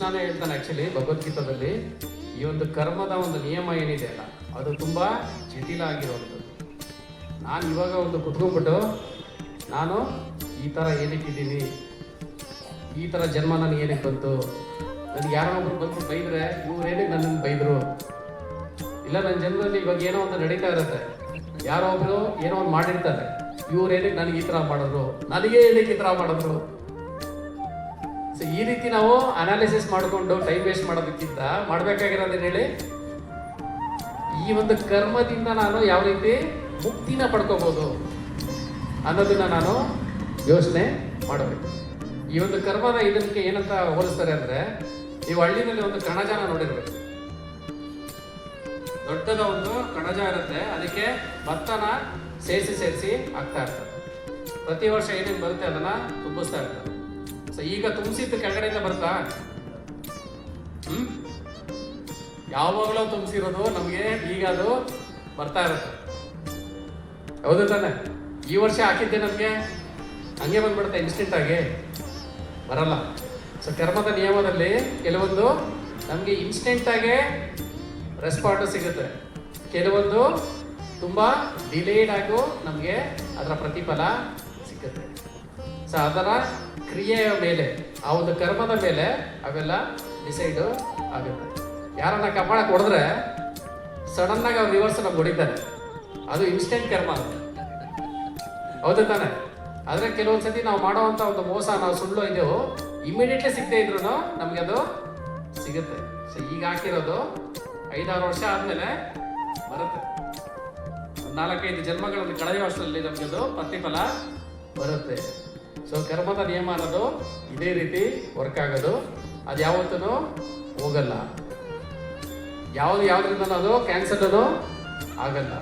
ಕೃಷ್ಣನೇ ಹೇಳ್ತಾನೆ ಆ್ಯಕ್ಚುಲಿ ಭಗವದ್ಗೀತಾದಲ್ಲಿ, ಈ ಒಂದು ಕರ್ಮದ ಒಂದು ನಿಯಮ ಏನಿದೆ ಅಲ್ಲ, ಅದು ತುಂಬ ಜಟಿಲ ಆಗಿರುವಂಥದ್ದು. ನಾನು ಇವಾಗ ಒಂದು ಕುತ್ಕೊಂಡ್ಬಿಟ್ಟು ನಾನು ಈ ಥರ ಏನಕ್ಕಿದ್ದೀನಿ, ಈ ಥರ ಜನ್ಮ ನನಗೆ ಏನಕ್ಕೆ ಬಂತು, ನನಗೆ ಯಾರೋ ಒಬ್ರು ಬಂದು ಬೈದರೆ ಇವ್ರೇನಕ್ಕೆ ನನ್ನನ್ನು ಬೈದರು, ಇಲ್ಲ ನನ್ನ ಜನ್ಮದಲ್ಲಿ ಇವಾಗ ಏನೋ ಒಂದು ನಡೀತಾ ಇರುತ್ತೆ, ಯಾರೋ ಒಬ್ರು ಏನೋ ಒಂದು ಮಾಡಿರ್ತಾರೆ, ಇವ್ರೇನಕ್ಕೆ ನನಗೆ ಈ ಥರ ಮಾಡಿದ್ರು, ನನಗೆ ಏನಕ್ಕೆ ಈ ಥರ ಮಾಡಿದ್ರು. ಸೊ ಈ ರೀತಿ ನಾವು ಅನಾಲಿಸಿಸ್ ಮಾಡಿಕೊಂಡು ಟೈಮ್ ವೇಸ್ಟ್ ಮಾಡೋದಕ್ಕಿಂತ ಮಾಡಬೇಕಾಗಿರೋದೇನು ಹೇಳಿ, ಈ ಒಂದು ಕರ್ಮದಿಂದ ನಾನು ಯಾವ ರೀತಿ ಮುಕ್ತಿನ ಪಡ್ಕೋಬೋದು ಅನ್ನೋದನ್ನ ನಾನು ಯೋಚನೆ ಮಾಡಬೇಕು. ಈ ಒಂದು ಕರ್ಮದ ಇದಕ್ಕೆ ಏನಂತ ಹೋಲಿಸ್ತಾರೆ ಅಂದರೆ, ನೀವು ಹಳ್ಳಿನಲ್ಲಿ ಒಂದು ಕಣಜನ ನೋಡಿರ್ಬೇಕು. ದೊಡ್ಡದ ಒಂದು ಕಣಜ ಇರುತ್ತೆ, ಅದಕ್ಕೆ ಭತ್ತನ ಸೇರಿಸಿ ಹಾಕ್ತಾ ಇರ್ತಾರೆ. ಪ್ರತಿ ವರ್ಷ ಏನೇನು ಬರುತ್ತೆ ಅದನ್ನ ತುಂಬಿಸ್ತಾ ಇರ್ತಾರೆ. ಸೊ ಈಗ ತುಂಬಿಸಿದ್ದು ಕೆಳಗಡೆಯಿಂದ ಬರ್ತಾ ಯಾವಾಗಲೂ ತುಂಬಿಸಿರೋದು ನಮಗೆ ಈಗ ಅದು ಬರ್ತಾ ಇರುತ್ತೆ, ಹೌದು ತಾನೆ? ಈ ವರ್ಷ ಹಾಕಿದ್ದೆ ನಮಗೆ ಹಂಗೆ ಬಂದ್ಬಿಡುತ್ತೆ, ಇನ್ಸ್ಟೆಂಟ್ ಆಗಿ ಬರಲ್ಲ. ಸೊ ಕರ್ಮದ ನಿಯಮದಲ್ಲಿ ಕೆಲವೊಂದು ನಮಗೆ ಇನ್ಸ್ಟೆಂಟಾಗೆ ರೆಸ್ಪಾಂಡ್ ಸಿಗುತ್ತೆ, ಕೆಲವೊಂದು ತುಂಬ ಡಿಲೇಡ್ ಆಗು ನಮಗೆ ಅದರ ಪ್ರತಿಫಲ ಸಿಗುತ್ತೆ. ಸೊ ಅದರ ಕ್ರಿಯೆಯ ಮೇಲೆ, ಆ ಒಂದು ಕರ್ಮದ ಮೇಲೆ ಅವೆಲ್ಲ ಡಿಸೈಡು ಆಗುತ್ತೆ. ಯಾರನ್ನ ಕಪಾಳಕ್ಕೆ ಹೊಡೆದ್ರೆ ಸಡನ್ನಾಗಿ ಅವ್ರು ರಿವರ್ಸ್ ನಮ್ಗೆ ಹೊಡಿತಾರೆ, ಅದು ಇನ್ಸ್ಟೆಂಟ್ ಕರ್ಮ, ಹೌದು ತಾನೆ? ಆದರೆ ಕೆಲವೊಂದು ಸತಿ ನಾವು ಮಾಡೋವಂಥ ಒಂದು ಮೋಸ, ನಾವು ಸುಳ್ಳು ಇದು ಇಮಿಡಿಯೇಟ್ಲಿ ಸಿಗದೆ ಇದ್ರು ನಮಗೆ ಅದು ಸಿಗುತ್ತೆ. ಸೊ ಈಗ ಹಾಕಿರೋದು 5-6 ವರ್ಷ ಆದಮೇಲೆ ಬರುತ್ತೆ, 4-5 ಜನ್ಮಗಳಲ್ಲಿ ಕಳೆದ ವರ್ಷದಲ್ಲಿ ನಮಗೆ ಅದು ಪ್ರತಿಫಲ ಬರುತ್ತೆ. ಸೊ ಕರ್ಮದ ನಿಯಮ ಅನ್ನೋದು ಇದೇ ರೀತಿ ವರ್ಕ್ ಆಗೋದು, ಅದು ಯಾವತ್ತೂ ಹೋಗಲ್ಲ, ಯಾವುದ್ರಿಂದ ಅದು ಕ್ಯಾನ್ಸಲ್ ಆಗಲ್ಲ.